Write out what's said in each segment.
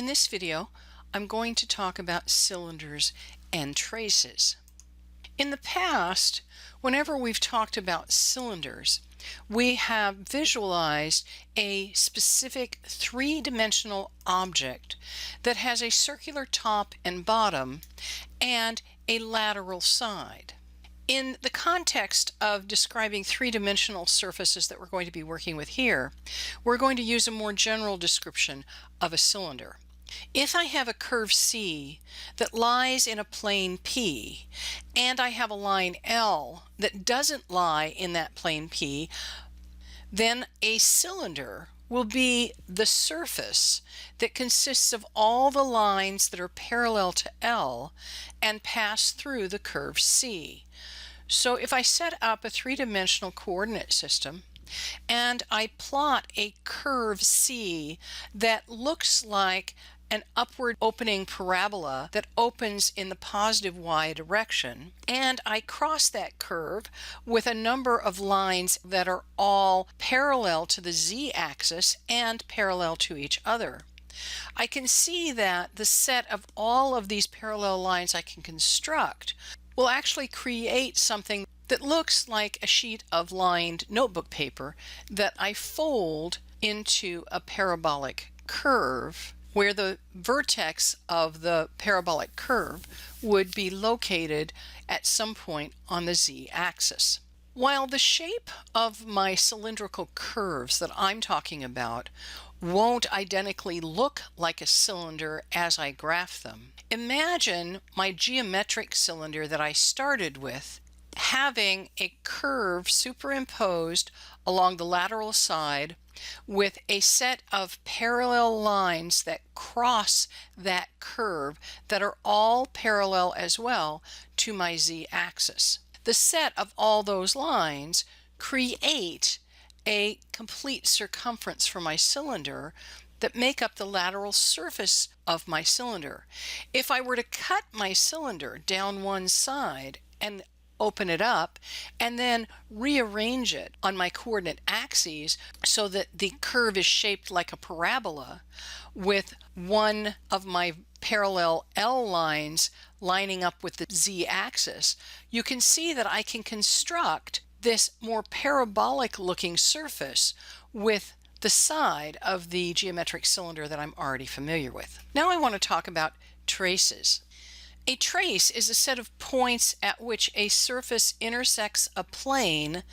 In this video, I'm going to talk about cylinders and traces. In the past, whenever we've talked about cylinders, we have visualized a specific three-dimensional object that has a circular top and bottom and a lateral side. In the context of describing three-dimensional surfaces that we're going to be working with here, we're going to use a more general description of a cylinder. If I have a curve C that lies in a plane P, and I have a line L that doesn't lie in that plane P, then a cylinder will be the surface that consists of all the lines that are parallel to L and pass through the curve C. So if I set up a three-dimensional coordinate system and I plot a curve C that looks like an upward opening parabola that opens in the positive y direction, and I cross that curve with a number of lines that are all parallel to the z-axis and parallel to each other, I can see that the set of all of these parallel lines I can construct will actually create something that looks like a sheet of lined notebook paper that I fold into a parabolic curve, where the vertex of the parabolic curve would be located at some point on the z-axis. While the shape of my cylindrical curves that I'm talking about won't identically look like a cylinder as I graph them, imagine my geometric cylinder that I started with having a curve superimposed along the lateral side with a set of parallel lines that cross that curve that are all parallel as well to my z-axis. The set of all those lines create a complete circumference for my cylinder that make up the lateral surface of my cylinder. If I were to cut my cylinder down one side and open it up and then rearrange it on my coordinate axes so that the curve is shaped like a parabola with one of my parallel L lines lining up with the z-axis, you can see that I can construct this more parabolic looking surface with the side of the geometric cylinder that I'm already familiar with. Now I want to talk about traces. A trace is a set of points at which a surface intersects a plane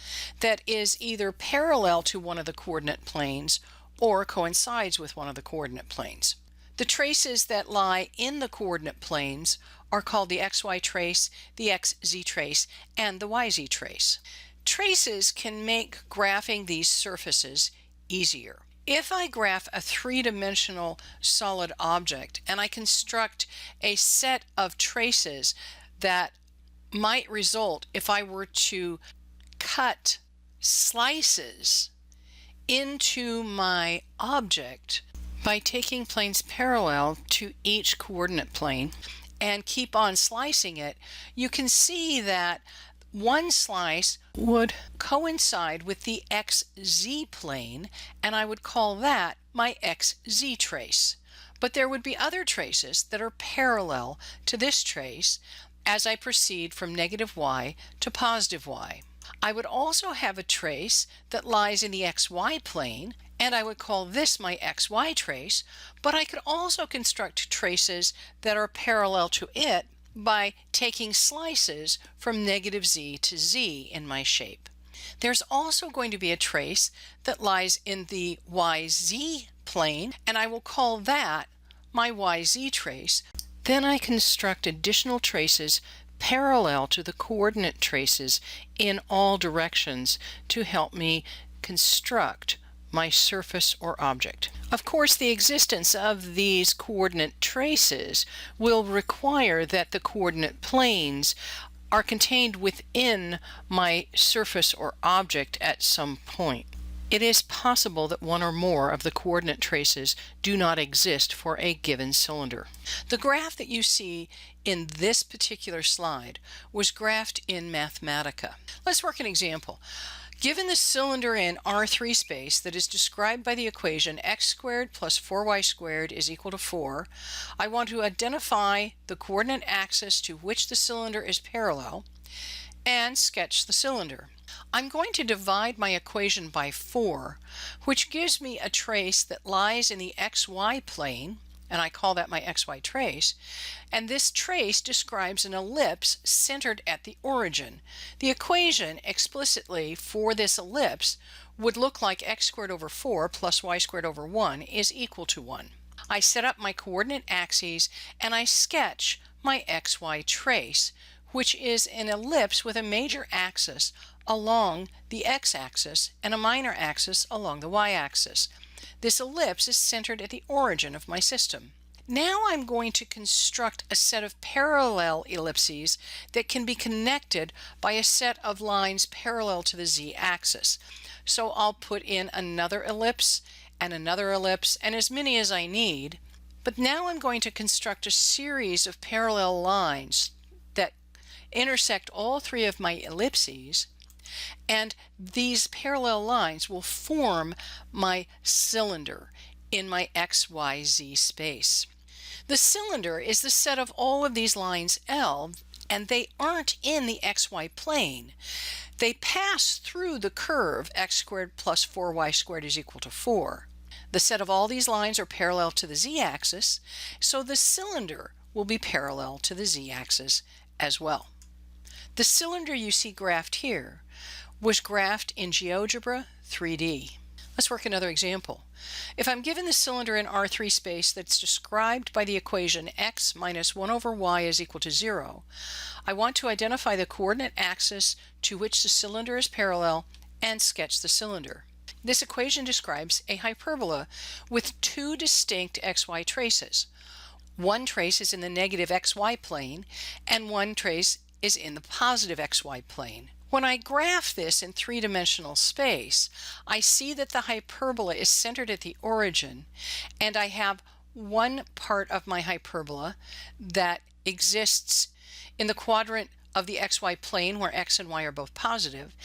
that is either parallel to one of the coordinate planes or coincides with one of the coordinate planes. The traces that lie in the coordinate planes are called the xy trace, the xz trace, and the yz trace. Traces can make graphing these surfaces easier. If I graph a three-dimensional solid object and I construct a set of traces that might result if I were to cut slices into my object by taking planes parallel to each coordinate plane and keep on slicing it, you can see that one slice would coincide with the xz plane, and I would call that my xz trace. But there would be other traces that are parallel to this trace as I proceed from negative y to positive y. I would also have a trace that lies in the xy plane, and I would call this my xy trace, but I could also construct traces that are parallel to it by taking slices from negative z to z in my shape. There's also going to be a trace that lies in the yz plane, and I will call that my yz trace. Then I construct additional traces parallel to the coordinate traces in all directions to help me construct my surface or object. Of course, the existence of these coordinate traces will require that the coordinate planes are contained within my surface or object at some point. It is possible that one or more of the coordinate traces do not exist for a given cylinder. The graph that you see in this particular slide was graphed in Mathematica. Let's work an example. Given the cylinder in R3 space that is described by the equation x squared plus 4y squared is equal to 4, I want to identify the coordinate axis to which the cylinder is parallel and sketch the cylinder. I'm going to divide my equation by 4, which gives me a trace that lies in the xy plane, and I call that my xy trace, and this trace describes an ellipse centered at the origin. The equation explicitly for this ellipse would look like x squared over 4 plus y squared over 1 is equal to 1. I set up my coordinate axes and I sketch my xy trace, which is an ellipse with a major axis along the x-axis and a minor axis along the y-axis. This ellipse is centered at the origin of my system. Now I'm going to construct a set of parallel ellipses that can be connected by a set of lines parallel to the z-axis. So I'll put in another ellipse and as many as I need. But now I'm going to construct a series of parallel lines that intersect all 3 of my ellipses, and these parallel lines will form my cylinder in my XYZ space. The cylinder is the set of all of these lines L, and they aren't in the XY plane. They pass through the curve x squared plus 4y squared is equal to 4. The set of all these lines are parallel to the z-axis, so the cylinder will be parallel to the z-axis as well. The cylinder you see graphed here was graphed in GeoGebra 3D. Let's work another example. If I'm given the cylinder in R3 space that's described by the equation x minus 1 over y is equal to 0, I want to identify the coordinate axis to which the cylinder is parallel and sketch the cylinder. This equation describes a hyperbola with 2 distinct xy traces. One trace is in the negative xy plane and one trace is in the positive xy plane. When I graph this in 3-dimensional space, I see that the hyperbola is centered at the origin, and I have one part of my hyperbola that exists in the quadrant of the xy plane where x and y are both positive,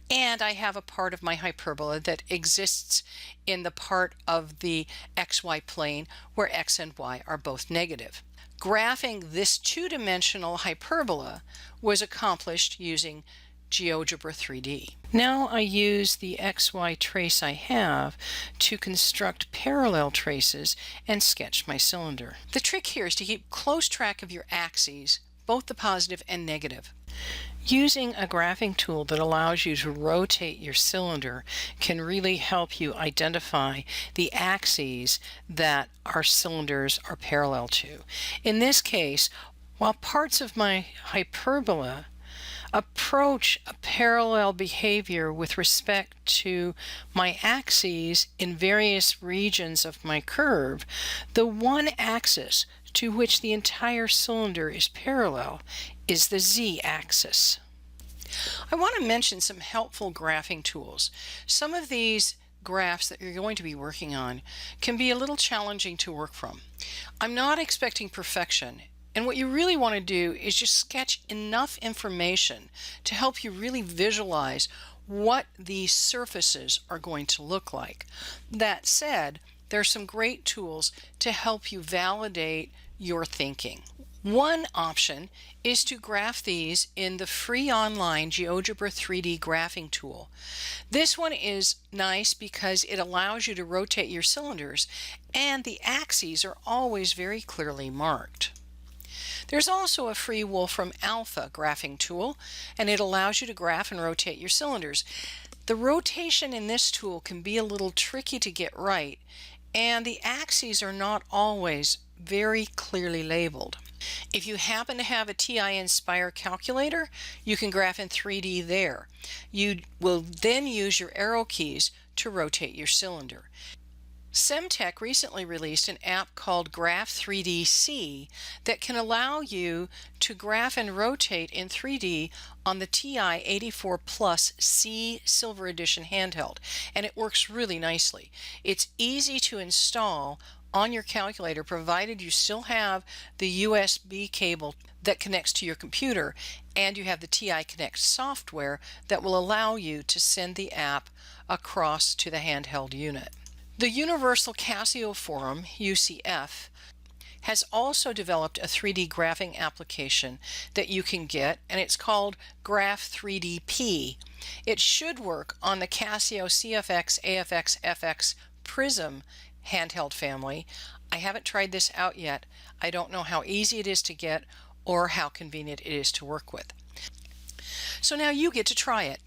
and I have a part of my hyperbola that exists in the part of the xy plane where x and y are both negative. Graphing this 2-dimensional hyperbola was accomplished using GeoGebra 3D. Now I use the XY trace I have to construct parallel traces and sketch my cylinder. The trick here is to keep close track of your axes, both the positive and negative. Using a graphing tool that allows you to rotate your cylinder can really help you identify the axes that our cylinders are parallel to. In this case, while parts of my hyperbola approach a parallel behavior with respect to my axes in various regions of my curve, the one axis to which the entire cylinder is parallel is the z-axis. I want to mention some helpful graphing tools. Some of these graphs that you're going to be working on can be a little challenging to work from. I'm not expecting perfection, and what you really want to do is just sketch enough information to help you really visualize what these surfaces are going to look like. That said, there are some great tools to help you validate your thinking. One option is to graph these in the free online GeoGebra 3D graphing tool. This one is nice because it allows you to rotate your cylinders, and the axes are always very clearly marked. There's also a free Wolfram Alpha graphing tool, and it allows you to graph and rotate your cylinders. The rotation in this tool can be a little tricky to get right, and the axes are not always very clearly labeled. If you happen to have a TI Inspire calculator, you can graph in 3D there. You will then use your arrow keys to rotate your cylinder. Semtech recently released an app called Graph 3DC that can allow you to graph and rotate in 3D on the TI 84 Plus C Silver Edition handheld, and it works really nicely. It's easy to install on your calculator, provided you still have the USB cable that connects to your computer and you have the TI Connect software that will allow you to send the app across to the handheld unit. The Universal Casio Forum, UCF, has also developed a 3D graphing application that you can get, and it's called Graph 3DP. It should work on the Casio CFX, AFX, FX Prism handheld family. I haven't tried this out yet. I don't know how easy it is to get or how convenient it is to work with. So now you get to try it.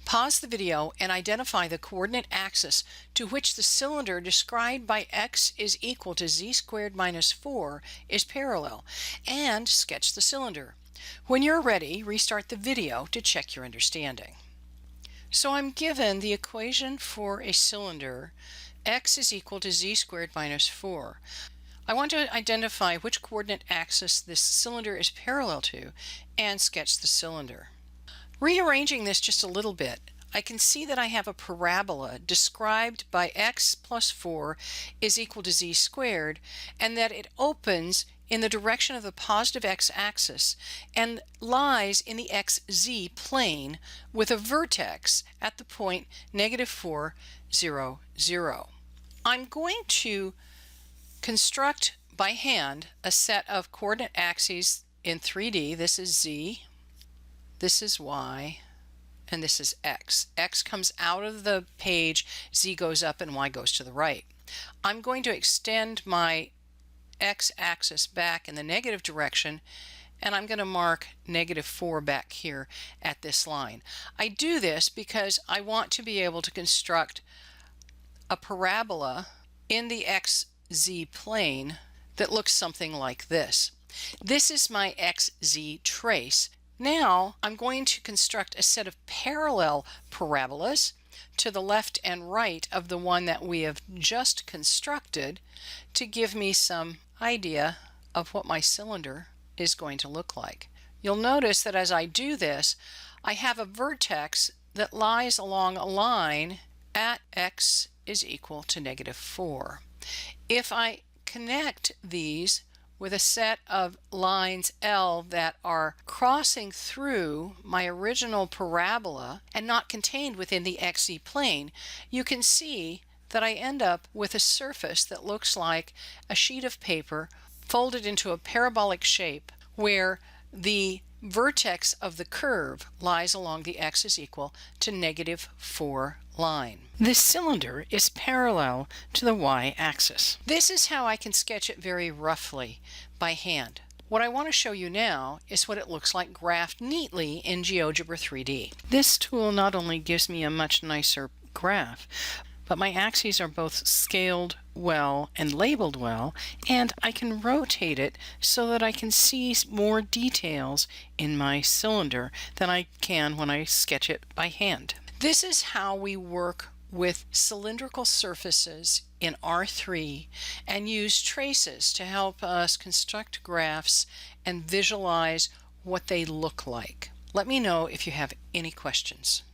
Pause the video and identify the coordinate axis to which the cylinder described by x is equal to z squared minus 4 is parallel, and sketch the cylinder. When you're ready, restart the video to check your understanding. So I'm given the equation for a cylinder, x is equal to z squared minus 4. I want to identify which coordinate axis this cylinder is parallel to and sketch the cylinder. Rearranging this just a little bit, I can see that I have a parabola described by x plus 4 is equal to z squared, and that it opens in the direction of the positive x-axis and lies in the xz plane with a vertex at the point -4, 0, 0. I'm going to construct by hand a set of coordinate axes in 3D. This is z, this is y, and this is x. X comes out of the page, z goes up, and y goes to the right. I'm going to extend my x-axis back in the negative direction, and I'm going to mark -4 back here at this line. I do this because I want to be able to construct a parabola in the xz plane that looks something like this. This is my xz trace. Now I'm going to construct a set of parallel parabolas to the left and right of the one that we have just constructed to give me some idea of what my cylinder is going to look like. You'll notice that as I do this, I have a vertex that lies along a line at x is equal to -4. If I connect these with a set of lines L that are crossing through my original parabola and not contained within the xz plane, you can see that I end up with a surface that looks like a sheet of paper folded into a parabolic shape where the vertex of the curve lies along the x is equal to -4 line. This cylinder is parallel to the y-axis. This is how I can sketch it very roughly by hand. What I want to show you now is what it looks like graphed neatly in GeoGebra 3D. This tool not only gives me a much nicer graph, but my axes are both scaled well and labeled well, and I can rotate it so that I can see more details in my cylinder than I can when I sketch it by hand. This is how we work with cylindrical surfaces in R3 and use traces to help us construct graphs and visualize what they look like. Let me know if you have any questions.